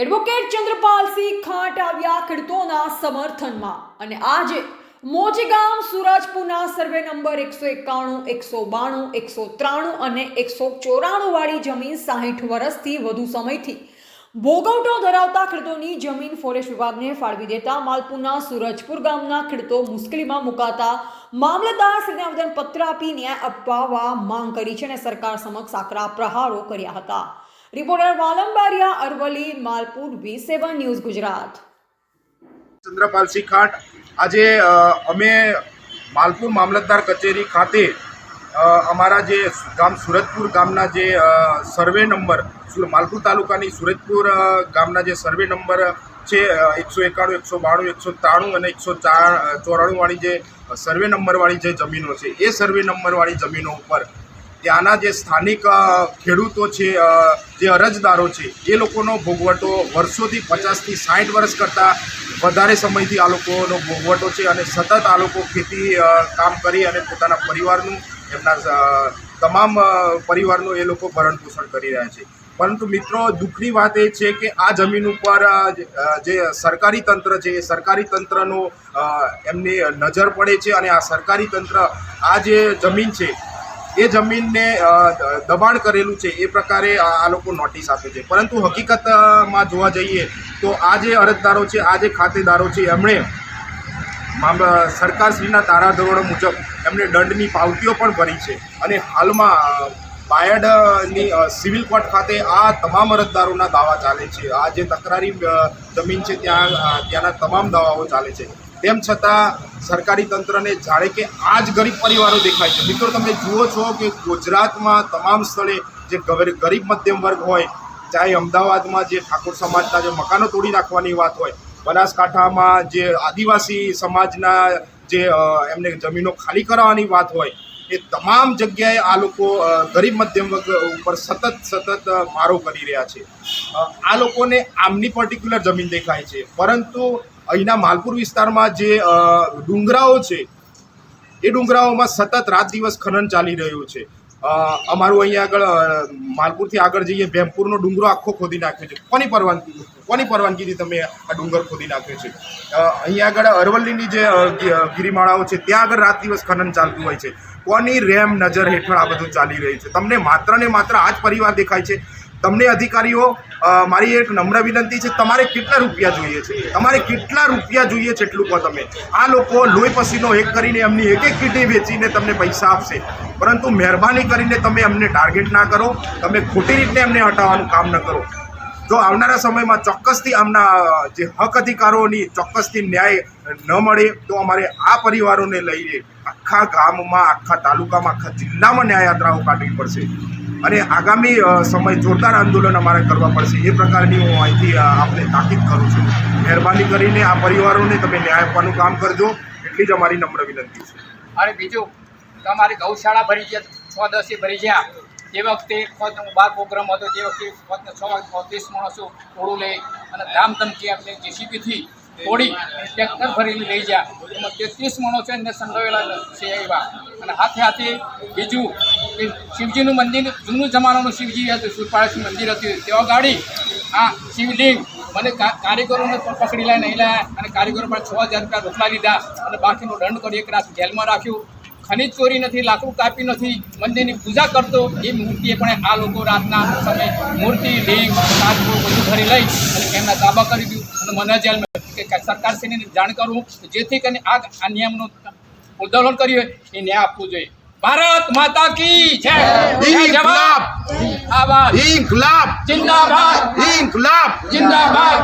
Advocate Chandrapalsinh Khant આવ્યા ખેડૂતોના સમર્થનમાં અને આજે મોજી ગામ સુરજપુરના સર્વે નંબર 191, 192, 193 અને 194 વાળી જમીન 60 વર્ષથી વધુ સમયથી ભોગવટો ધરાવતા ખેડૂતોની જમીન ફોરેસ્ટ વિભાગને ફાળવી દેતા માલપુરના સુરજપુર ગામના ખેડૂતો મુશ્કેલીમાં મુકાતા મામલતદારશ્રીને આવેદનપત્ર આપી ન્યાય અપાવવા માંગ કરી છે અને સરકાર સમક્ષ આકરા પ્રહારો કર્યા હતા। રિપોર્ટર વાલમ બારિયા, અરવલ્લી, માલપુર, V7 ન્યૂઝ ગુજરાત। ચંદ્રપાલસિંહ ખાંટ આજે અમે માલપુર મામલતદાર કચેરી ખાતે અમારા જે ગામ સુરજપુર ગામના જે સર્વે નંબર માલપુર તાલુકાની સુરજપુર ગામના જે સર્વે નંબર છે 191, 192, 193 અને 194 વાળી જે સર્વે નંબરવાળી જે જમીનો છે એ સર્વે નંબરવાળી જમીનો ઉપર ત્યાંના જે સ્થાનિક ખેડૂતો છે, જે અરજદારો છે, એ લોકોનો ભોગવટો વર્ષોથી 50થી 60 વર્ષ કરતાં વધારે સમયથી આ લોકોનો ભોગવટો છે અને સતત આ લોકો ખેતી કામ કરી અને પોતાના પરિવારનું, એમના તમામ પરિવારનું એ લોકો ભરણ પોષણ કરી રહ્યા છે। પરંતુ મિત્રો, દુઃખની વાત એ છે કે આ જમીન ઉપર જે સરકારી તંત્ર છે એ સરકારી તંત્રનો એમની નજર પડે છે અને આ સરકારી તંત્ર આ જે જમીન છે એ જમીનને દબાણ કરેલું છે એ પ્રકારે આ લોકો નોટિસ આપે છે। પરંતુ હકીકતમાં જોવા જઈએ તો આ જે અરજદારો છે, આ જે ખાતેદારો છે, એમણે સરકારશ્રીના ધારાધોરણો મુજબ એમણે દંડની પાવતીઓ પણ ભરી છે અને હાલમાં બાયડની સિવિલ કોર્ટ ખાતે આ તમામ અરજદારોના દાવા ચાલે છે। આ જે તકરારી જમીન છે ત્યાંના તમામ દાવાઓ ચાલે છે। તેમ છતાં સરકારી તંત્રને જાણે કે આ જ ગરીબ પરિવારો દેખાય છે। મિત્રો, તમે જુઓ છો કે ગુજરાતમાં તમામ સ્થળે જે ગરીબ મધ્યમ વર્ગ હોય, ચાહે અમદાવાદમાં જે ઠાકોર સમાજના જે મકાનો તોડી નાખવાની વાત હોય, બનાસકાંઠામાં જે આદિવાસી સમાજના જે એમને જમીનો ખાલી કરાવવાની વાત હોય, એ તમામ જગ્યાએ આ લોકો ગરીબ મધ્યમ વર્ગ ઉપર સતત મારો કરી રહ્યા છે। આ લોકોને આમની પર્ટિક્યુલર જમીન દેખાય છે, પરંતુ અહીંના માલપુર વિસ્તારમાં જે ડુંગરાઓ છે એ ડુંગરાઓમાં સતત રાત દિવસ ખનન ચાલી રહ્યું છે। અમારું અહીંયા આગળ માલપુરથી આગળ જઈએ, ભેમપુરનો ડુંગરો આખો ખોદી નાખ્યો છે। કોની પરવાનગીથી તમે આ ડુંગર ખોદી નાખ્યો છે? અહીંયા આગળ અરવલ્લીની જે ગિરિમાળાઓ છે ત્યાં આગળ રાત દિવસ ખનન ચાલતું હોય છે। કોની રેમ નજર હેઠળ આ બધું ચાલી રહ્યું છે? તમને માત્ર ને માત્ર આ જ પરિવાર દેખાય છે? તમને અધિકારીઓ, મારી એક નમ્ર વિનંતી છે, તમારે કેટલા રૂપિયા જોઈએ છે? તમારે કેટલા રૂપિયા જોઈએ છે એટલું કહો તમે। આ લોકો લોહી પસીનો એક કરીને એમની એક એક કીડી વેચીને તમને પૈસા આપશે, પરંતુ મહેરબાની કરીને તમે એમને ટાર્ગેટ ના કરો, તમે ખોટી રીતે એમને હટાવવાનું કામ ન કરો। જો આવનારા સમયમાં ચોક્કસથી આમના જે હક અધિકારોની ચોક્કસથી ન્યાય ન મળે તો અમારે આ પરિવારોને લઈને આખા ગામમાં, આખા તાલુકામાં, આખા જિલ્લામાં ન્યાયયાત્રાઓ કાઢવી પડશે અને આગામી સમય જોરદાર આંદોલન અમારે કરવા પડશે। એ પ્રકારની હું અહીંથી આપને તાકીદ કરું છું। મહેરબાની કરીને આ પરિવારોને તમે ન્યાય આપવાનું કામ કરજો, એટલી જ અમારી નમ્ર વિનંતી છે। અને બીજું, તમારી ગૌશાળા ભરી ગયા, 6-10 ભરી ગયા, તે વખતે બાર પ્રોગ્રામ હતો, તે વખતે 6-35 માણસો ટોળું લઈ અને ધામધમકી આપણે JCBથી તોડી ટ્રેક્ટર ભરીને લઈ ગયા, એમાં 33 માણસો એને સંડોવેલા છે એવા। અને હાથે બીજું કે શિવજીનું મંદિર, જૂનું જમાનાનું શિવજી હતું, સુરપાળેશ્વર મંદિર હતું, તેવા ગાડી આ શિવલિંગ મને કારીગરોને પણ પકડી લાવીને નહીં લાવ્યા અને કારીગરો પણ 6000 રૂપિયા રોકડા લીધા અને બાકીનો દંડ કરી 1 રાત જેલમાં રાખ્યું। ખનિજ ચોરી નથી, લાકડું કાપી નથી, મંદિરની પૂજા કરતો એ મૂર્તિએ પણ આ લોકો રાતના સમયે મૂર્તિ, લિંગ, રાજપુર બધું ભરી લઈ અને એમના તાબા કરી દીધું અને મને જેલમાં કે સરકારશ્રીને જાણ કરું જેથી કરીને આ નિયમનું ઉલ્લંઘન કર્યું હોય એ ન્યાય આપવું જોઈએ। ભારત માતા કી જય। ઇન્કલાબ, આબાદ, ઇન્કલાબ, જિંદાબાદ, ઇન્કલાબ, જિંદાબાદ।